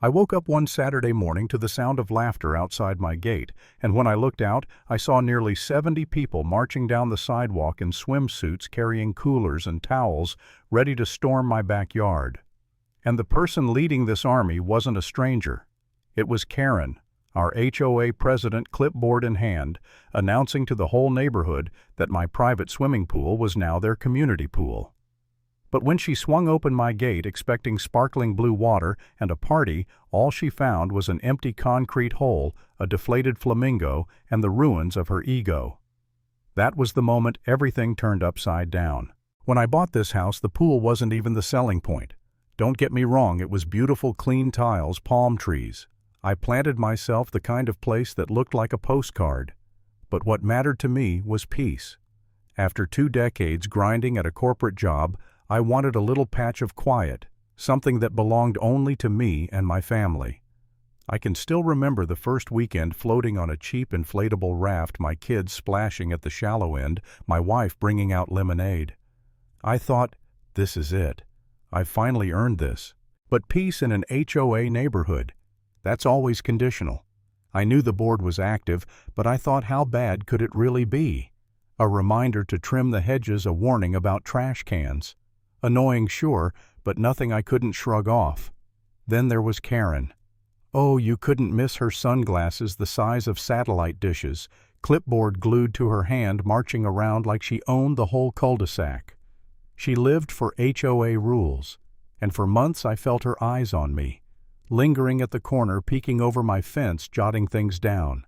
I woke up one Saturday morning to the sound of laughter outside my gate, and when I looked out, I saw nearly 70 people marching down the sidewalk in swimsuits carrying coolers and towels, ready to storm my backyard. And the person leading this army wasn't a stranger. It was Karen, our HOA president, clipboard in hand, announcing to the whole neighborhood that my private swimming pool was now their community pool. But when she swung open my gate expecting sparkling blue water and a party, all she found was an empty concrete hole, a deflated flamingo, and the ruins of her ego. That was the moment everything turned upside down. When I bought this house, the pool wasn't even the selling point. Don't get me wrong, it was beautiful, clean tiles, palm trees. I planted myself the kind of place that looked like a postcard. But what mattered to me was peace. After 2 decades grinding at a corporate job, I wanted a little patch of quiet, something that belonged only to me and my family. I can still remember the first weekend floating on a cheap inflatable raft, my kids splashing at the shallow end, my wife bringing out lemonade. I thought, this is it. I've finally earned this. But peace in an HOA neighborhood, that's always conditional. I knew the board was active, but I thought, how bad could it really be? A reminder to trim the hedges, a warning about trash cans. Annoying, sure, but nothing I couldn't shrug off. Then there was Karen. Oh, you couldn't miss her sunglasses the size of satellite dishes, clipboard glued to her hand, marching around like she owned the whole cul-de-sac. She lived for HOA rules, and for months I felt her eyes on me, lingering at the corner, peeking over my fence, jotting things down,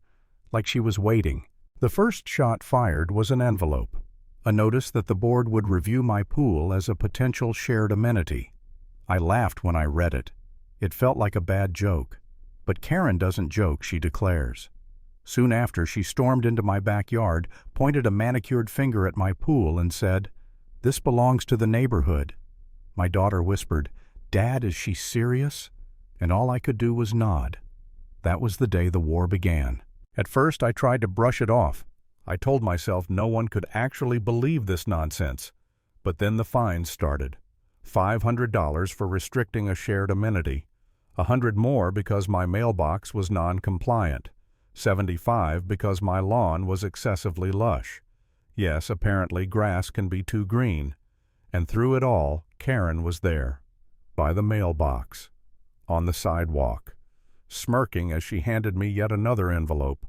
like she was waiting. The first shot fired was an envelope. A notice that the board would review my pool as a potential shared amenity. I laughed when I read it. It felt like a bad joke. But Karen doesn't joke, she declares. Soon after, she stormed into my backyard, pointed a manicured finger at my pool, and said, "This belongs to the neighborhood." My daughter whispered, "Dad, is she serious?" And all I could do was nod. That was the day the war began. At first, I tried to brush it off. I told myself no one could actually believe this nonsense. But then the fines started. $500 for restricting a shared amenity, $100 more because my mailbox was non-compliant, $75 because my lawn was excessively lush. Yes, apparently grass can be too green. And through it all, Karen was there, by the mailbox, on the sidewalk, smirking as she handed me yet another envelope.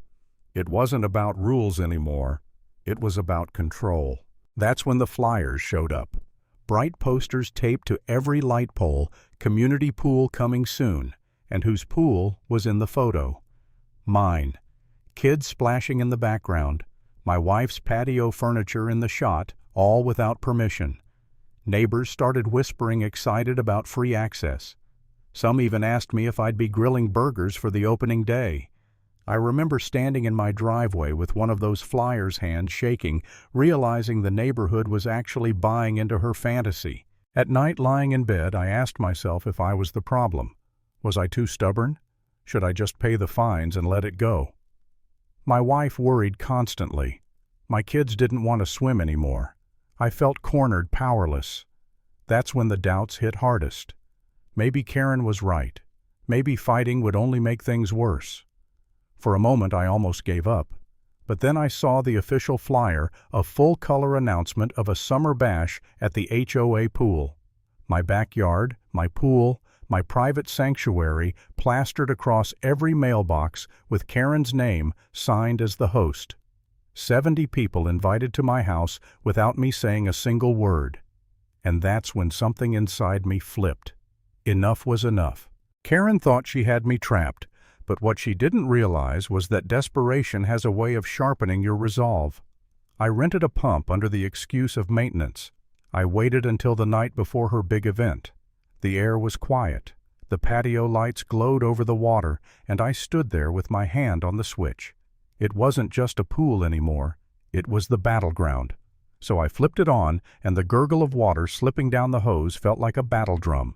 It wasn't about rules anymore. It was about control. That's when the flyers showed up. Bright posters taped to every light pole, community pool coming soon, and whose pool was in the photo? Mine. Kids splashing in the background, my wife's patio furniture in the shot, all without permission. Neighbors started whispering excited about free access. Some even asked me if I'd be grilling burgers for the opening day. I remember standing in my driveway with one of those flyers' hands shaking, realizing the neighborhood was actually buying into her fantasy. At night, lying in bed, I asked myself if I was the problem. Was I too stubborn? Should I just pay the fines and let it go? My wife worried constantly. My kids didn't want to swim anymore. I felt cornered, powerless. That's when the doubts hit hardest. Maybe Karen was right. Maybe fighting would only make things worse. For a moment I almost gave up, but then I saw the official flyer, a full-color announcement of a summer bash at the HOA pool. My backyard, my pool, my private sanctuary plastered across every mailbox with Karen's name signed as the host. 70 people invited to my house without me saying a single word. And that's when something inside me flipped. Enough was enough. Karen thought she had me trapped. But what she didn't realize was that desperation has a way of sharpening your resolve. I rented a pump under the excuse of maintenance. I waited until the night before her big event. The air was quiet. The patio lights glowed over the water, and I stood there with my hand on the switch. It wasn't just a pool anymore. It was the battleground. So I flipped it on, and the gurgle of water slipping down the hose felt like a battle drum.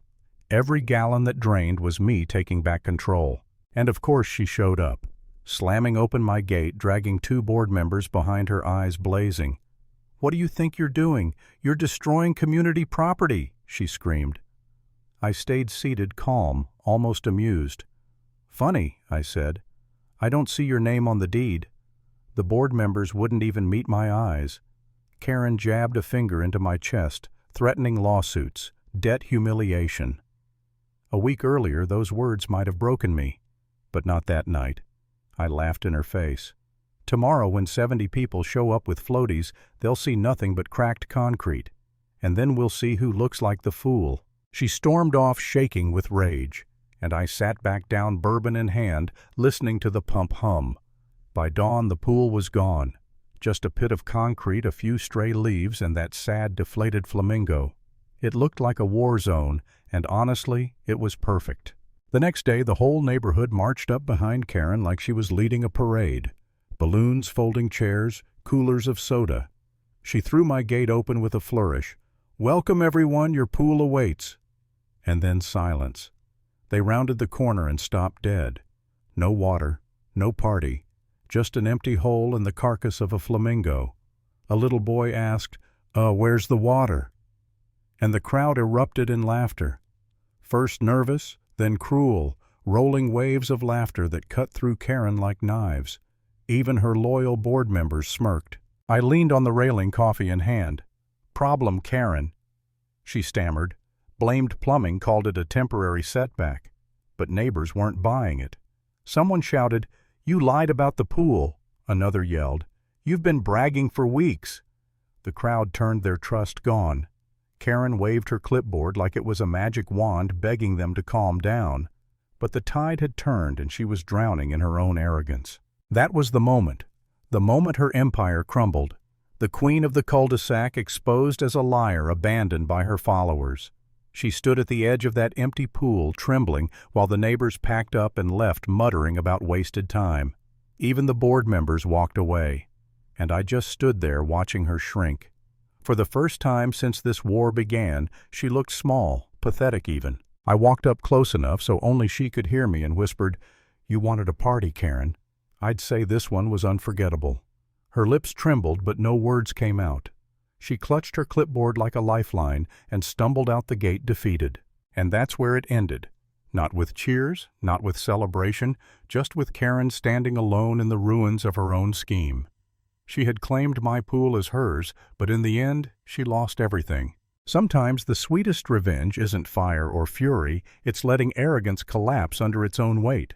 Every gallon that drained was me taking back control. And of course she showed up, slamming open my gate, dragging 2 board members behind her, eyes blazing. "What do you think you're doing? You're destroying community property," she screamed. I stayed seated, calm, almost amused. "Funny," I said. "I don't see your name on the deed." The board members wouldn't even meet my eyes. Karen jabbed a finger into my chest, threatening lawsuits, debt humiliation. A week earlier, those words might have broken me, but not that night. I laughed in her face. Tomorrow, when 70 people show up with floaties, they'll see nothing but cracked concrete. And then we'll see who looks like the fool. She stormed off, shaking with rage, and I sat back down, bourbon in hand, listening to the pump hum. By dawn, the pool was gone. Just a pit of concrete, a few stray leaves, and that sad, deflated flamingo. It looked like a war zone, and honestly, it was perfect. The next day, the whole neighborhood marched up behind Karen like she was leading a parade. Balloons, folding chairs, coolers of soda. She threw my gate open with a flourish. "Welcome, everyone, your pool awaits." And then silence. They rounded the corner and stopped dead. No water, no party, just an empty hole and the carcass of a flamingo. A little boy asked, "Where's the water?" And the crowd erupted in laughter. First nervous, then cruel, rolling waves of laughter that cut through Karen like knives. Even her loyal board members smirked. I leaned on the railing, coffee in hand. "Problem, Karen," she stammered. Blamed plumbing, called it a temporary setback. But neighbors weren't buying it. Someone shouted, "You lied about the pool." Another yelled, "You've been bragging for weeks." The crowd turned, their trust gone. Karen waved her clipboard like it was a magic wand, begging them to calm down. But the tide had turned and she was drowning in her own arrogance. That was the moment her empire crumbled. The queen of the cul-de-sac exposed as a liar, abandoned by her followers. She stood at the edge of that empty pool, trembling, while the neighbors packed up and left, muttering about wasted time. Even the board members walked away. And I just stood there watching her shrink. For the first time since this war began, she looked small, pathetic even. I walked up close enough so only she could hear me and whispered, "You wanted a party, Karen." I'd say this one was unforgettable. Her lips trembled, but no words came out. She clutched her clipboard like a lifeline and stumbled out the gate defeated. And that's where it ended. Not with cheers, not with celebration, just with Karen standing alone in the ruins of her own scheme. She had claimed my pool as hers, but in the end, she lost everything. Sometimes the sweetest revenge isn't fire or fury, it's letting arrogance collapse under its own weight.